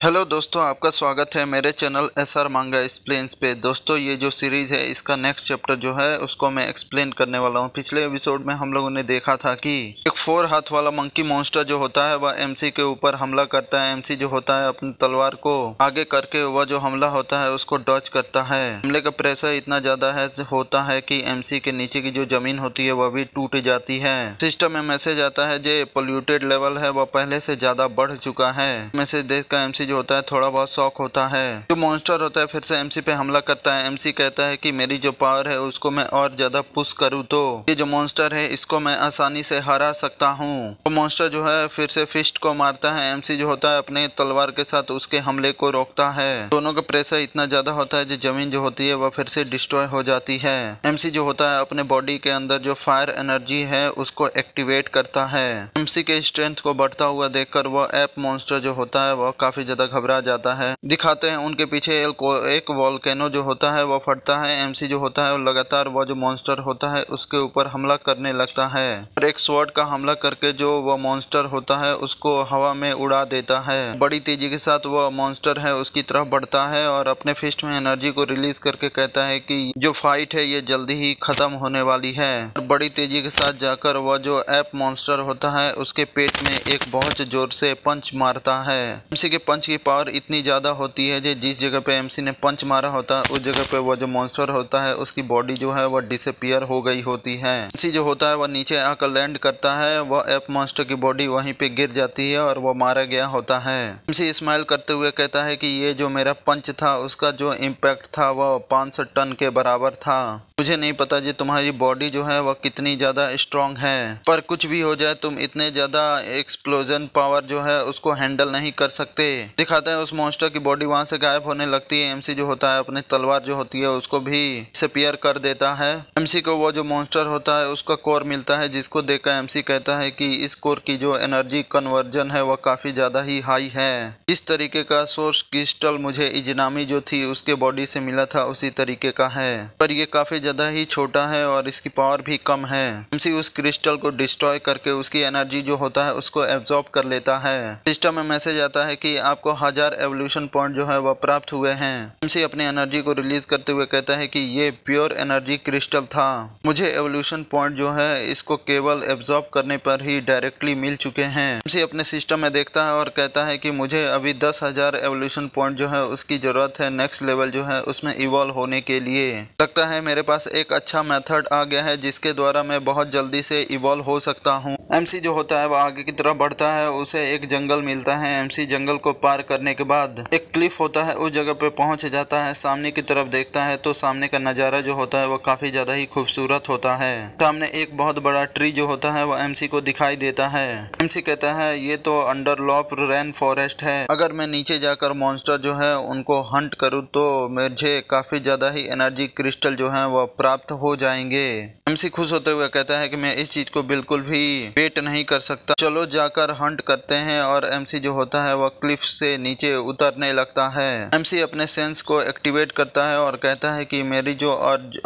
Hello दोस्तों, आपका स्वागत है मेरे चैनल एसआर मांगा एक्सप्लेन्स पे। दोस्तों, ये जो सीरीज़ है इसका नेक्स्ट चैप्टर जो है उसको मैं एक्सप्लेन करने वाला हूँ। पिछले एपिसोड में हम लोगों ने देखा था कि एक 4 हाथ वाला मंकी मॉन्स्टर जो होता है वह एमसी के ऊपर हमला करता है। एमसी जो होता है अपनी तलवार को आगे करके वह जो हमला होता है उसको डॉज करता है। हमले का प्रेशर इतना ज़्यादा होता है कि एमसी के नीचे की जो जमीन होती है वह भी टूट जाती है। सिस्टम में मैसेज आता है जो पोल्यूटेड लेवल है वह पहले से ज़्यादा बढ़ चुका है। मैसेज देखकर एमसी जो होता है थोड़ा बहुत शॉक होता है। जो मॉन्स्टर होता है फिर से एमसी पे हमला करता है। एमसी कहता है कि मेरी जो पावर है उसको मैं और ज्यादा पुश करूँ तो ये जो मॉन्स्टर है इसको मैं आसानी से हरा सकता हूँ। तो मॉन्स्टर जो है फिर से फिस्ट को मारता है। एमसी जो होता है अपने तलवार के साथ उसके हमले को रोकता है। दोनों का प्रेशर इतना ज्यादा होता है जो जमीन जो होती है वह फिर से डिस्ट्रॉय हो जाती है। एमसी जो होता है अपने बॉडी के अंदर जो फायर एनर्जी है उसको एक्टिवेट करता है। एमसी के स्ट्रेंथ को बढ़ता हुआ देखकर वह एप मॉन्स्टर जो होता है वह काफी ज्यादा घबरा जाता है। दिखाते हैं उनके पीछे एक वोल्केनो जो होता है वह फटता है। एमसी जो होता है लगातार वह जो मॉन्स्टर होता है उसके ऊपर हमला करने लगता है और एक स्वॉर्ड का हमला करके जो वह मॉन्स्टर होता है उसको हवा में उड़ा देता है। बड़ी तेजी के साथ वह मॉन्स्टर है उसकी तरफ बढ़ता है और अपने फिस्ट में एनर्जी को रिलीज करके कहता है कि जो फाइट है ये जल्दी ही खत्म होने वाली है। और बड़ी तेजी के साथ जाकर वह जो एप मॉन्स्टर होता है उसके पेट में एक बहुत जोर से पंच मारता है। एमसी के पंच की पावर इतनी ज्यादा होती है कि जिस जगह पे एमसी ने पंच मारा होता है उस जगह पे वह जो मॉन्स्टर होता है उसकी बॉडी जो है वह डिसअपीयर हो गई होती है। एमसी जो होता है वह नीचे आकर लैंड करता है। वह एप मॉन्स्टर की बॉडी वहीं पे गिर जाती है और वह मारा गया होता है। एमसी स्माइल करते हुए कहता है कि ये जो मेरा पंच था उसका जो इम्पैक्ट था वह 500 टन के बराबर था। मुझे नहीं पता जी तुम्हारी बॉडी जो है वह कितनी ज्यादा स्ट्रांग है, पर कुछ भी हो जाए तुम इतने ज्यादा एक्सप्लोजन पावर जो है उसको हैंडल नहीं कर सकते। दिखाते हैं उस मॉन्स्टर की बॉडी वहां से गायब होने लगती है। एमसी जो होता है अपनी तलवार जो होती है उसको भी डिसअपीयर कर देता है। एमसी को वो जो मॉन्स्टर होता है उसका कोर मिलता है जिसको देखकर एमसी कहता है कि इस कोर की जो एनर्जी कन्वर्जन है वह काफी ज्यादा ही हाई है। इस तरीके का सोर्स क्रिस्टल मुझे इजनामी जो थी उसके बॉडी से मिला था उसी तरीके का है, पर यह काफी ज्यादा ही छोटा है और इसकी पावर भी कम है। एमसी उस क्रिस्टल को डिस्ट्रॉय करके उसकी एनर्जी जो होता है उसको एब्जॉर्ब कर लेता है। सिस्टम में मैसेज आता है कि आपको 1000 एवोल्यूशन पॉइंट जो है वह प्राप्त हुए हैं। एमसी अपनी एनर्जी को रिलीज करते हुए कहता है कि ये प्योर एनर्जी क्रिस्टल था। मुझे एवोल्यूशन पॉइंट जो है इसको केवल एब्जॉर्ब करने पर ही डायरेक्टली मिल चुके हैं। एमसी अपने सिस्टम में देखता है और कहता है कि मुझे अभी 10,000 एवोल्यूशन पॉइंट जो है उसकी जरूरत है नेक्स्ट लेवल जो है उसमें इवॉल्व होने के लिए। लगता है मेरे पास एक अच्छा मेथड आ गया है जिसके द्वारा मैं बहुत जल्दी से इवॉल्व हो सकता हूँ। एमसी जो होता है वह आगे की तरफ बढ़ता है। उसे एक जंगल मिलता है। एमसी जंगल को पार करने के बाद एक क्लिफ होता है उस जगह पे पहुंच जाता है। सामने की तरफ देखता है तो सामने का नजारा जो होता है वह काफी ज्यादा ही खूबसूरत होता है। सामने एक बहुत बड़ा ट्री जो होता है वह एमसी को दिखाई देता है। एमसी कहता है ये तो अंडर लॉप रेन फॉरेस्ट है। अगर मैं नीचे जाकर मॉन्स्टर जो है उनको हंट करूँ तो मुझे काफी ज्यादा ही एनर्जी क्रिस्टल जो है वह प्राप्त हो जाएंगे। एमसी खुश होते हुए कहता है कि मैं इस चीज को बिल्कुल भी वेट नहीं कर सकता, चलो जाकर हंट करते हैं। और एमसी जो होता है वह क्लिफ से नीचे उतरने लगता है। एमसी अपने सेंस को एक्टिवेट करता है और कहता है कि मेरी जो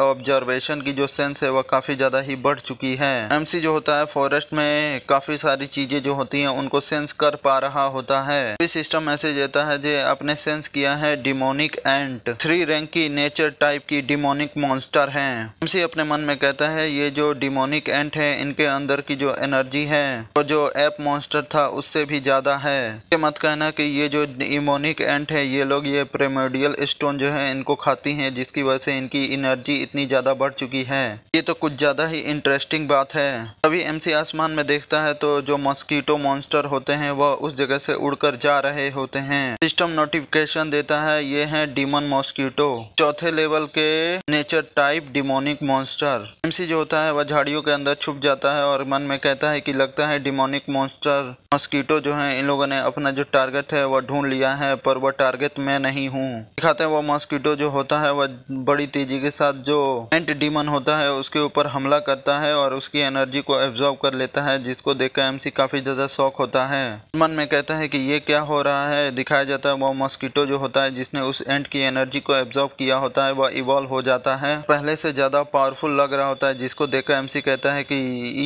ऑब्जर्वेशन की जो सेंस है वह काफी ज्यादा ही बढ़ चुकी है। एमसी जो होता है फॉरेस्ट में काफी सारी चीजें जो होती हैं उनको सेंस कर पा रहा होता है। इस सिस्टम मैसेज देता है जो आपने सेंस किया है डिमोनिक एंट 3 रैंक की नेचर टाइप की डिमोनिक मॉन्स्टर है। एमसी अपने मन में कहता है ये जो डिमोनिक एंट है इनके अंदर की जो एनर्जी है वो जो एप मॉन्स्टर था उससे भी ज्यादा है। ये मत कहना कि ये जो डिमोनिक एंट है ये लोग ये प्रिमोर्डियल स्टोन जो है इनको खाती हैं जिसकी वजह से इनकी एनर्जी इतनी ज्यादा बढ़ चुकी है। ये तो कुछ ज्यादा ही इंटरेस्टिंग बात है। अभी एमसी आसमान में देखता है तो जो मॉस्किटो मॉन्स्टर होते हैं वह उस जगह से उड़कर जा रहे होते हैं। सिस्टम नोटिफिकेशन देता है ये है डीमन मॉस्किटो 4थे लेवल के nature type demonic monster. MC जो होता है वह झाड़ियों के अंदर छुप जाता है और मन में कहता है कि लगता है डिमोनिक मॉन्स्टर मॉस्किटो जो है इन लोगों ने अपना जो टारगेट है वह ढूंढ लिया है, पर वह टारगेट मैं नहीं हूँ। दिखाते हैं वो मॉस्किटो जो होता है वह बड़ी तेजी के साथ जो एंट डीमन होता है उसके ऊपर हमला करता है और उसकी एनर्जी को एब्जॉर्ब कर लेता है, जिसको देखकर एमसी काफी ज्यादा शॉक होता है। मन में कहता है कि ये क्या हो रहा है। दिखाया जाता है वो मॉस्किटो जो होता है जिसने उस एंट की एनर्जी को एब्जॉर्ब किया होता है वह इवॉल्व हो जाता है। पहले से ज़्यादा पावरफुल लग रहा होता है, जिसको देखकर एमसी कहता है कि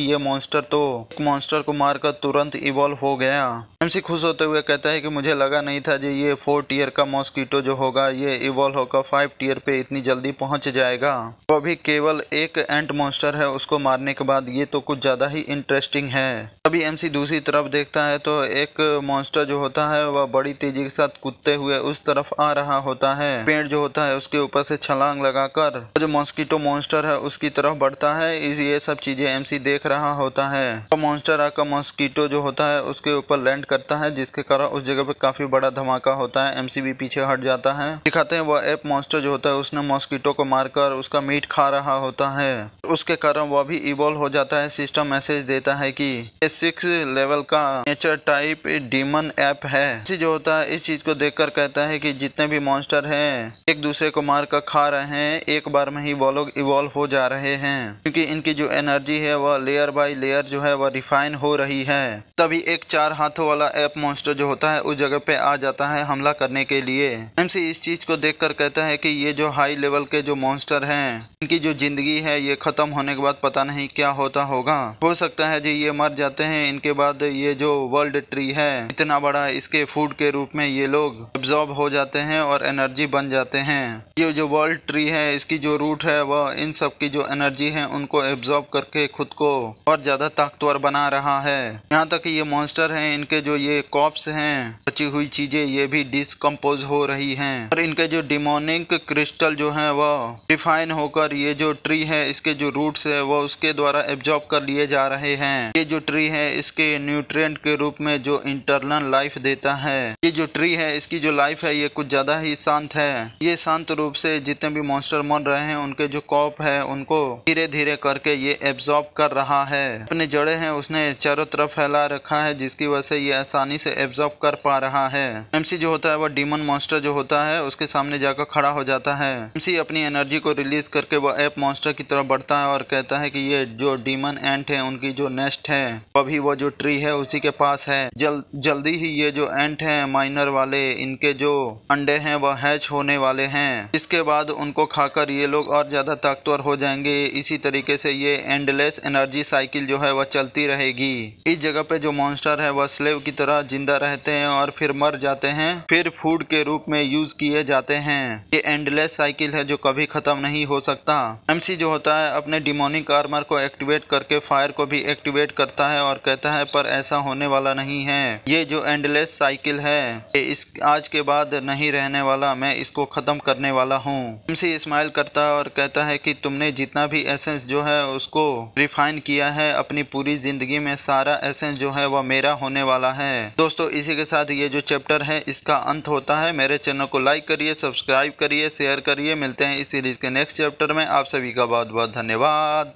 ये मॉन्स्टर तो एक मॉन्स्टर को मारकर तुरंत इवॉल्व हो गया। एमसी खुश होते हुए कहता है कि मुझे लगा नहीं था जी ये 4 टियर का मॉस्किटो जो होगा ये इवॉल्व होकर 5 टियर पे इतनी जल्दी पहुंच जाएगा। वो भी केवल एक एंट मॉन्स्टर है, उसको मारने के बाद ये तो कुछ ज़्यादा ही इंटरेस्टिंग है। अभी एमसी दूसरी तरफ देखता है तो एक मॉन्स्टर जो होता है वह बड़ी तेजी के साथ कूदते हुए उस तरफ आ रहा होता है। पेड़ जो होता है उसके ऊपर से छलांग लगाकर जो मॉस्किटो मॉन्स्टर है उसकी तरफ बढ़ता है। ये सब चीजें एमसी देख रहा होता है। तो मॉन्स्टर आकर मॉस्किटो जो होता है उसके ऊपर लैंड करता है, जिसके कारण उस जगह पे काफी बड़ा धमाका होता है। एमसी भी पीछे हट जाता है। दिखाते हैं वह एप मॉन्स्टर जो होता है उसने मॉस्किटो को मारकर उसका मीट खा रहा होता है। उसके कारण वह भी इवॉल्व हो जाता है। सिस्टम मैसेज देता है कि 6 लेवल का नेचर टाइप डीमन ऐप है। इसी जो होता है इस चीज को देखकर कहता है कि जितने भी मॉन्स्टर हैं एक दूसरे को मार कर खा रहे हैं, एक बार में ही वो लोग इवॉल्व हो जा रहे हैं, क्योंकि इनकी जो एनर्जी है वह लेयर बाय लेयर जो है वह रिफाइन हो रही है। तभी एक 4 हाथों वाला ऐप मॉन्स्टर जो होता है उस जगह पे आ जाता है हमला करने के लिए। एमसी इस चीज को देखकर कहता है कि ये जो हाई लेवल के जो मॉन्स्टर हैं इनकी जो जिंदगी है ये खत्म होने के बाद पता नहीं क्या होता होगा। हो सकता है जी ये मर जाते हैं, इनके बाद ये जो वर्ल्ड ट्री है इतना बड़ा, इसके फूड के रूप में ये लोग एब्जॉर्ब हो जाते हैं और एनर्जी बन जाते हैं। ये जो वर्ल्ड ट्री है इसकी जो रूट है वह इन सब की जो एनर्जी है उनको एब्जॉर्ब करके खुद को और ज्यादा ताकतवर बना रहा है। यहाँ तक कि ये मॉन्स्टर हैं इनके जो ये कॉप्स हैं, बची हुई चीजें ये भी डिस्कम्पोज हो रही हैं और इनके जो डिमोनिक क्रिस्टल जो है वह रिफाइन होकर ये जो ट्री है इसके जो रूट्स है वो उसके द्वारा एब्जॉर्ब कर लिए जा रहे हैं। ये जो ट्री है इसके न्यूट्रिएंट के रूप में जो इंटरनल लाइफ देता है। ये जो ट्री है इसकी जो लाइफ है ये कुछ ज्यादा ही शांत है। ये शांत रूप से जितने भी मॉन्स्टर मर रहे हैं उनके जो कॉप है उनको धीरे धीरे करके ये एब्जॉर्ब कर रहा है। अपने जड़े हैं उसने चारों तरफ फैला रखा है, जिसकी वजह से ये आसानी से एब्जॉर्ब कर पा रहा है। एमसी जो होता है वह डीमन मॉन्स्टर जो होता है उसके सामने जाकर खड़ा हो जाता है। एमसी अपनी एनर्जी को रिलीज करके वह ऐप मॉन्स्टर की तरफ बढ़ता है और कहता है कि ये जो डीमन एंट है उनकी जो नेस्ट है अभी वो जो ट्री है उसी के पास है। जल्दी ही ये जो एंट है माइनर वाले इनके जो अंडे हैं वह हैच होने वाले हैं। इसके बाद उनको खाकर ये लोग और ज्यादा ताकतवर हो जाएंगे। इसी तरीके से ये एंडलेस एनर्जी साइकिल जो है वह चलती रहेगी। इस जगह पे जो मॉन्स्टर है वह स्लेव की तरह जिंदा रहते हैं और फिर मर जाते हैं, फिर फूड के रूप में यूज किए जाते हैं। ये एंडलेस साइकिल है जो कभी खत्म नहीं हो सकता। एमसी जो होता है अपने डिमोनिक आर्मर को एक्टिवेट करके फायर को भी एक्टिवेट करता है और कहता है पर ऐसा होने वाला नहीं है। ये जो एंडलेस साइकिल है ये इस आज के बाद नहीं रहने वाला, मैं इसको खत्म करने वाला हूँ। एमसी स्माइल करता है और कहता है कि तुमने जितना भी एसेंस जो है उसको रिफाइन किया है अपनी पूरी जिंदगी में सारा एसेंस जो है वह मेरा होने वाला है। दोस्तों इसी के साथ ये जो चैप्टर है इसका अंत होता है। मेरे चैनल को लाइक करिए, सब्सक्राइब करिए, शेयर करिए। मिलते हैं इस सीरीज के नेक्स्ट चैप्टर में। आप सभी का बहुत बहुत धन्यवाद।